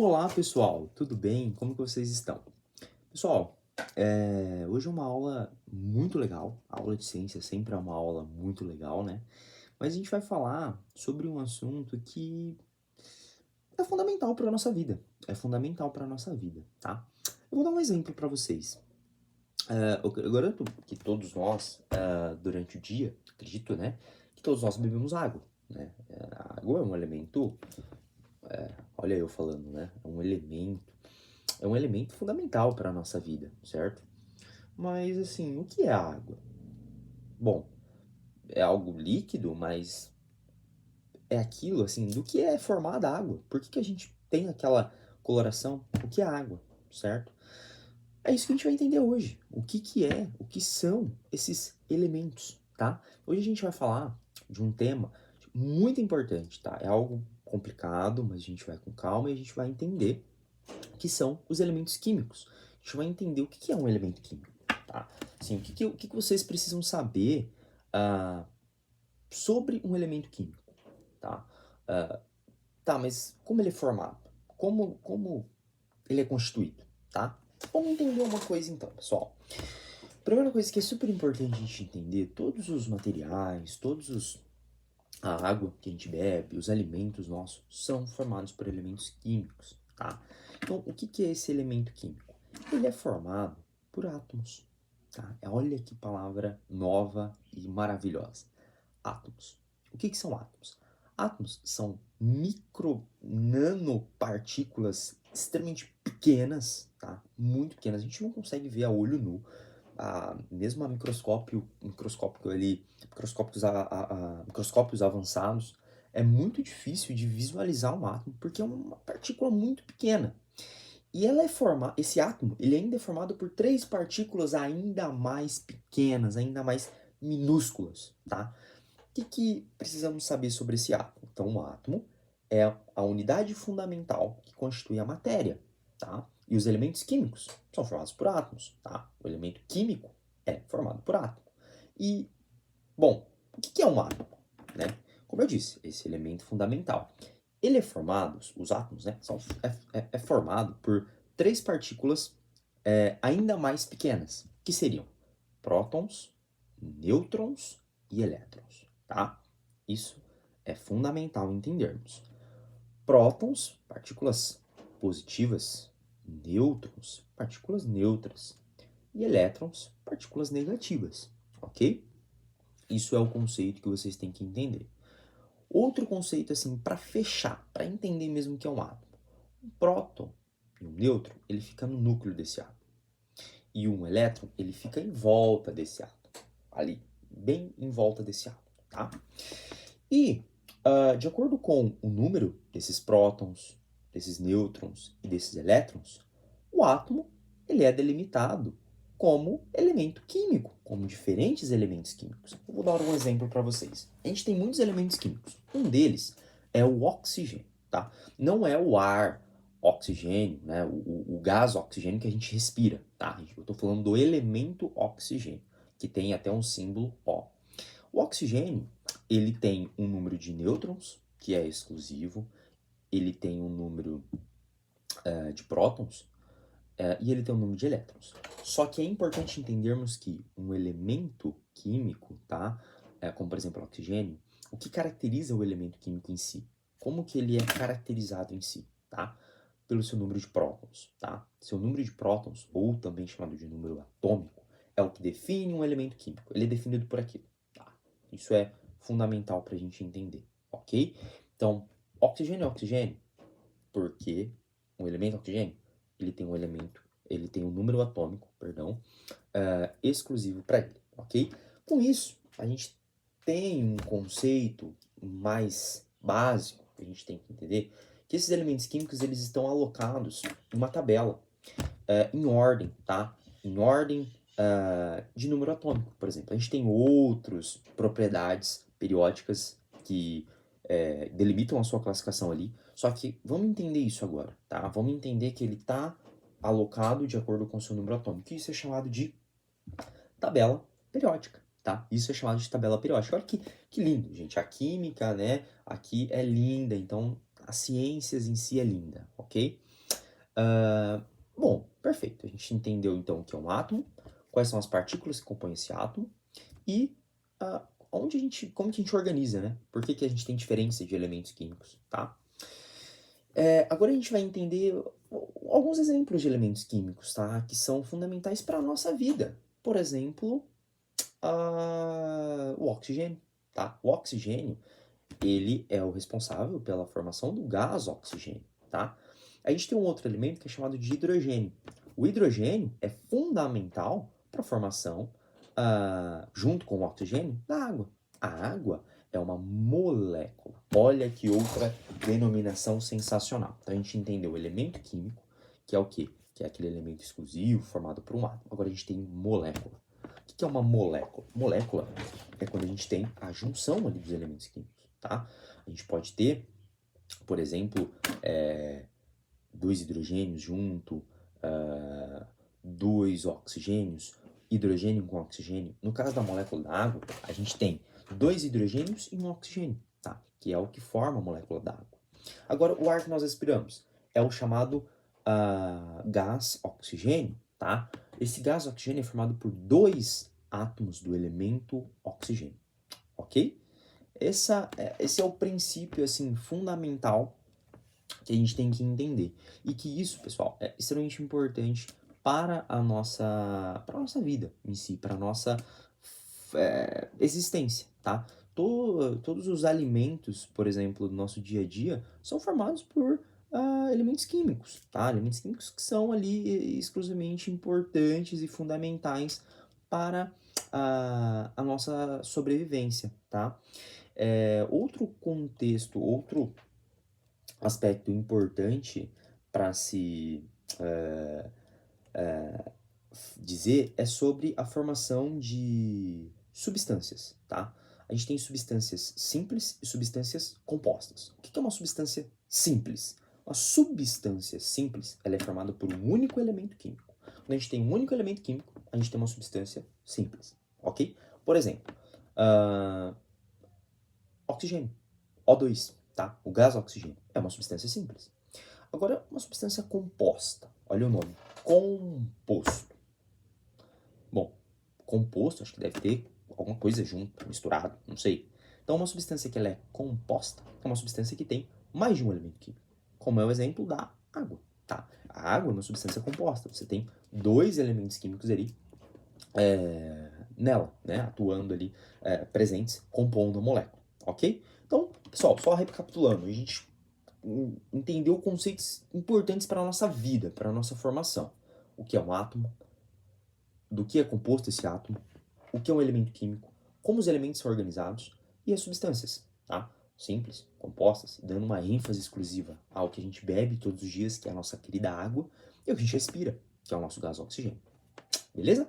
Olá pessoal, tudo bem? Como que vocês estão? Pessoal, hoje é uma aula muito legal. A aula de ciência sempre é uma aula muito legal, né? Mas a gente vai falar sobre um assunto que é fundamental para a nossa vida. É fundamental para a nossa vida, tá? Eu vou dar um exemplo para vocês. Eu garanto que todos nós, durante o dia, acredito, né? Que todos nós bebemos água, né? A água é um elemento, olha eu falando, né? É um elemento fundamental para a nossa vida, certo? Mas assim, o que é a água? Bom, é algo líquido, mas é aquilo assim, do que é formada a água? Por que a gente tem aquela coloração? O que é água, certo? É isso que a gente vai entender hoje. O que são esses elementos, tá? Hoje a gente vai falar de um tema muito importante, tá? É algo complicado, mas a gente vai com calma e a gente vai entender que são os elementos químicos. A gente vai entender o que é um elemento químico, tá? Assim, o que vocês precisam saber ah, sobre um elemento químico, tá? Ah, tá, mas como ele é formado? Como ele é constituído, tá? Vamos entender uma coisa então, pessoal. Primeira coisa que é super importante a gente entender, todos os materiais, a água que a gente bebe, os alimentos nossos, são formados por elementos químicos, tá? Então, o que é esse elemento químico? Ele é formado por átomos, tá? Olha que palavra nova e maravilhosa. Átomos. O que são átomos? Átomos são nanopartículas extremamente pequenas, tá? Muito pequenas. A gente não consegue ver a olho nu, mesmo a microscópio ali, microscópios avançados, é muito difícil de visualizar um átomo porque é uma partícula muito pequena. E esse átomo, ele ainda é formado por três partículas ainda mais pequenas, ainda mais minúsculas, tá? O que precisamos saber sobre esse átomo? Então, o átomo é a unidade fundamental que constitui a matéria, tá? E os elementos químicos são formados por átomos, tá? O elemento químico é formado por átomo. E, bom, o que é um átomo, né? Como eu disse, esse elemento fundamental. Ele é formado, os átomos, né? É formado por três partículas ainda mais pequenas, que seriam prótons, nêutrons e elétrons, tá? Isso é fundamental entendermos. Prótons, partículas positivas, nêutrons, partículas neutras, e elétrons, partículas negativas, ok? Isso é o conceito que vocês têm que entender. Outro conceito, assim, para fechar, para entender mesmo o que é um átomo. Um próton e um nêutron, ele fica no núcleo desse átomo. E um elétron, ele fica em volta desse átomo. Ali, bem em volta desse átomo, tá? E, de acordo com o número desses prótons, desses nêutrons e desses elétrons, o átomo ele é delimitado como elemento químico, como diferentes elementos químicos. Eu vou dar um exemplo para vocês. A gente tem muitos elementos químicos. Um deles é o oxigênio, tá? Não é o ar oxigênio, né? O gás oxigênio que a gente respira, tá? Eu estou falando do elemento oxigênio, que tem até um símbolo O. O oxigênio, ele tem um número de nêutrons, que é exclusivo, ele tem um número de prótons, e ele tem um número de elétrons. Só que é importante entendermos que um elemento químico, tá? Como por exemplo o oxigênio, o que caracteriza o elemento químico em si? Como que ele é caracterizado em si, tá? Pelo seu número de prótons, tá? Seu número de prótons, ou também chamado de número atômico, é o que define um elemento químico. Ele é definido por aquilo, tá? Isso é fundamental para a gente entender, ok? Então, oxigênio é oxigênio porque o elemento oxigênio ele tem um número atômico, perdão, exclusivo para ele, ok? Com isso, a gente tem um conceito mais básico que a gente tem que entender, que esses elementos químicos eles estão alocados em uma tabela, em ordem, tá? Em ordem de número atômico, por exemplo. A gente tem outras propriedades periódicas que delimitam a sua classificação ali, só que vamos entender isso agora, tá? Vamos entender que ele está alocado de acordo com o seu número atômico. Isso é chamado de tabela periódica, tá? Isso é chamado de tabela periódica. Olha que lindo, gente. A química, né, aqui é linda, então as ciências em si é linda, ok? Bom, perfeito. A gente entendeu então o que é um átomo, quais são as partículas que compõem esse átomo e ah, como que a gente organiza, né? Por que que a gente tem diferença de elementos químicos, tá? Agora a gente vai entender alguns exemplos de elementos químicos, tá? Que são fundamentais para a nossa vida. Por exemplo, o oxigênio, tá? O oxigênio, ele é o responsável pela formação do gás oxigênio, tá? A gente tem um outro elemento que é chamado de hidrogênio. O hidrogênio é fundamental para a formação, junto com o oxigênio, da água. A água é uma molécula. Olha que outra denominação sensacional. Então a gente entendeu o elemento químico, que é o quê? Que é aquele elemento exclusivo formado por um átomo. Agora a gente tem molécula. O que é uma molécula? Molécula é quando a gente tem a junção ali dos elementos químicos, tá? A gente pode ter, por exemplo, dois hidrogênios junto, dois oxigênios, hidrogênio com oxigênio. No caso da molécula da água, a gente tem dois hidrogênios e um oxigênio, tá? Que é o que forma a molécula da água. Agora, o ar que nós respiramos é o chamado gás oxigênio, tá? Esse gás oxigênio é formado por dois átomos do elemento oxigênio, ok? Esse é o princípio, assim, fundamental que a gente tem que entender. E que isso, pessoal, é extremamente importante para a nossa vida em si, para a nossa existência, tá? Todos os alimentos, por exemplo, do nosso dia a dia, são formados por elementos químicos, tá? Elementos químicos que são ali exclusivamente importantes e fundamentais para a nossa sobrevivência, tá? Outro contexto, outro aspecto importante para se dizer é sobre a formação de substâncias, tá? A gente tem substâncias simples e substâncias compostas. O que é uma substância simples? Uma substância simples, ela é formada por um único elemento químico. Quando a gente tem um único elemento químico, a gente tem uma substância simples, ok? Por exemplo, oxigênio, O2, tá? O gás oxigênio é uma substância simples. Agora, uma substância composta, olha o nome, composto. Bom, composto, acho que deve ter alguma coisa junto, misturado, não sei. Então, uma substância que ela é composta é uma substância que tem mais de um elemento químico, como é o exemplo da água, tá? A água é uma substância composta, você tem dois elementos químicos ali nela, né? Atuando ali, presentes, compondo a molécula, ok? Então, pessoal, só recapitulando, a gente entendeu conceitos importantes para a nossa vida, para a nossa formação. O que é um átomo, do que é composto esse átomo, o que é um elemento químico, como os elementos são organizados e as substâncias, tá? Simples, compostas, dando uma ênfase exclusiva ao que a gente bebe todos os dias, que é a nossa querida água, e o que a gente respira, que é o nosso gás oxigênio. Beleza?